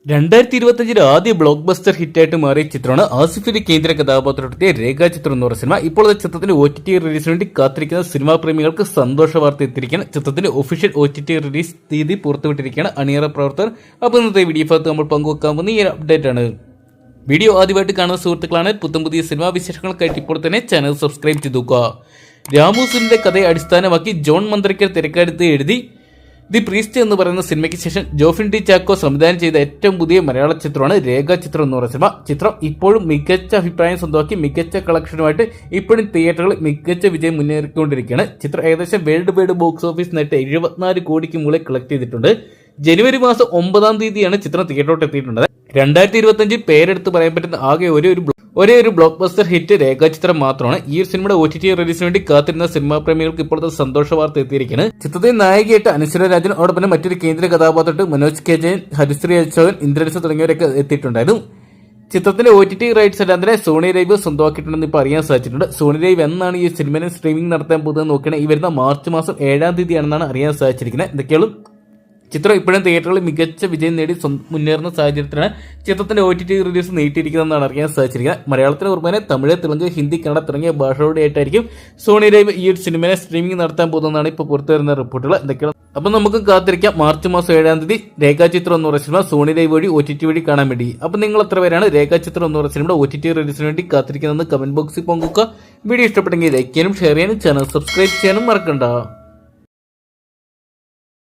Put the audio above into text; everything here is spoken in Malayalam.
2025 ആദ്യ ബ്ലോക്ക് ബസ്റ്റർ ഹിറ്റായിട്ട് മാറിയ ചിത്രമാണ് ആസിഫിന്റെ കേന്ദ്ര കഥാപാത്രത്തെ രേഖാചിത്രം എന്ന് പറയുന്ന സിനിമ. ഇപ്പോൾ ചിത്രത്തിന്റെ OTT റിലീസിന് വേണ്ടി കാത്തിരിക്കുന്ന സിനിമാ പ്രേമികൾക്ക് സന്തോഷ വാർത്ത എത്തിയിരിക്കുകയാണ്. ചിത്രത്തിന്റെ ഒഫീഷ്യൽ OTT റിലീസ് തീയതി പുറത്തുവിട്ടിരിക്കുകയാണ് അണിയറ പ്രവർത്തകർ. അപ്പോൾ ഇന്നത്തെ വീഡിയോ ഭാഗത്ത് നമ്മൾ പങ്കുവെക്കാൻ പോകുന്ന ഈ അപ്ഡേറ്റ് ആണ്. വീഡിയോ ആദ്യമായിട്ട് കാണുന്ന സുഹൃത്തുക്കളാണ് പുതിയ സിനിമാ വിശേഷങ്ങൾക്കായിട്ട് ഇപ്പോൾ തന്നെ ചാനൽ സബ്സ്ക്രൈബ് ചെയ്തുക. രാമുസിന്റെ കഥയെ അടിസ്ഥാനമാക്കി ജോൺ മന്ത്രിക്കൽ തിരക്കഥ എഴുതി ദി പ്രീസ്റ്റ് എന്ന് പറയുന്ന സിനിമയ്ക്ക് ശേഷം ജോഫിൻ ഡി ചാക്കോ സംവിധാനം ചെയ്ത ഏറ്റവും പുതിയ മലയാള ചിത്രമാണ് രേഖാചിത്രം എന്ന് പറയുന്ന സിനിമ. ചിത്രം ഇപ്പോഴും മികച്ച അഭിപ്രായം സ്വന്തമാക്കി മികച്ച കളക്ഷനുമായിട്ട് ഇപ്പോഴും തിയേറ്ററുകളിൽ മികച്ച വിജയം മുന്നേറിക്കൊണ്ടിരിക്കുകയാണ്. ചിത്രം ഏകദേശം വേൾഡ് വൈഡ് ബോക്സ് ഓഫീസ് നേട്ട് 74 കോടിക്ക് മുകളിൽ കളക്ട് ചെയ്തിട്ടുണ്ട്. ജനുവരി മാസം 9 തീയതിയാണ് ചിത്രം തിയേറ്ററിലോട്ട് എത്തിയിട്ടുള്ളത്. 2025 പേരെടുത്ത് പറയാൻ പറ്റുന്ന ആകെ ഒരേ ഒരു ബ്ലോക്ക് ബസ്റ്റർ ഹിറ്റ് രേഖാചിത്രം മാത്രമാണ്. ഈ ഒരു സിനിമയുടെ OTT റിലീസിന് വേണ്ടി കാത്തിരുന്ന സിനിമാ പ്രേമികൾക്ക് ഇപ്പോഴത്തെ സന്തോഷ വാർത്ത എത്തിയിരിക്കുകയാണ്. ചിത്രത്തിൽ നായികയായിട്ട് അനശ്വര രാജൻ, അതോടൊപ്പം മറ്റൊരു കേന്ദ്ര കഥാപാത്രമായിട്ട് മനോജ് കെ ജയൻ, ഹരിശ്രീ അശോകൻ, ഇന്ദ്രൻസ് തുടങ്ങിയവരൊക്കെ എത്തിയിട്ടുണ്ടായിരുന്നു. ചിത്രത്തിന്റെ OTT റൈറ്റ്സ് എല്ലാം തന്നെ സോണി ലൈവ് സ്വന്തമാക്കിയിട്ടുണ്ടെന്ന് ഇപ്പോൾ അറിയാൻ സാധിച്ചിട്ടുണ്ട്. സോണി ലൈവ് എന്നാണ് ഈ സിനിമയെ സ്ട്രീമിംഗ് നടത്താൻ പോകുന്നത് നോക്കുകയാണ്. ഈ വരുന്ന മാർച്ച് മാസം 7 തീയതിയാണെന്നാണ് അറിയാൻ സാധിച്ചിരിക്കുന്നത്. എന്തൊക്കെയാണ് ചിത്രം ഇപ്പോഴും തിയേറ്ററുകളിൽ മികച്ച വിജയം നേടി മുന്നേറുന്ന സാഹചര്യത്തിലാണ് ചിത്രത്തിന്റെ OTT റിലീസ് നീട്ടിയിരിക്കുന്നതെന്നാണ് അറിയാൻ സാധിച്ചിരിക്കുന്നത്. മലയാളത്തിന് പുറമെ തമിഴ്, തെലുങ്ക്, ഹിന്ദി, കന്നഡ തുടങ്ങിയ ഭാഷകളുടെ ആയിട്ടായിരിക്കും സോണി ലൈവ് ഈ ഒരു സിനിമയെ സ്ട്രീമിംഗ് നടത്താൻ പോകുന്നതാണ് ഇപ്പോൾ പുറത്തുവരുന്ന റിപ്പോർട്ടുകൾ. എന്തൊക്കെയാണ് അപ്പം നമുക്ക് കാത്തിരിക്കാം മാർച്ച് മാസം 7 തീയതി രേഖാചിത്രം എന്ന് പറയുന്ന സിനിമ സോണി ലൈവ് വഴി OTT വഴി കാണാൻ വേണ്ടി. അപ്പം നിങ്ങൾ എത്ര പേരാണ് രേഖാചിത്രം എന്ന് പറയുന്ന സിനിമയുടെ OTT റിലീസിന് വേണ്ടി കാത്തിരിക്കുന്നതെന്ന് കമന്റ് ബോക്സിൽ പങ്കുവെക്കുക. വീഡിയോ ഇഷ്ടപ്പെട്ടെങ്കിൽ ലൈക്ക് ചെയ്യാനും ഷെയർ ചെയ്യാനും ചാനൽ സബ്സ്ക്രൈബ് ചെയ്യാനും മറക്കണ്ട.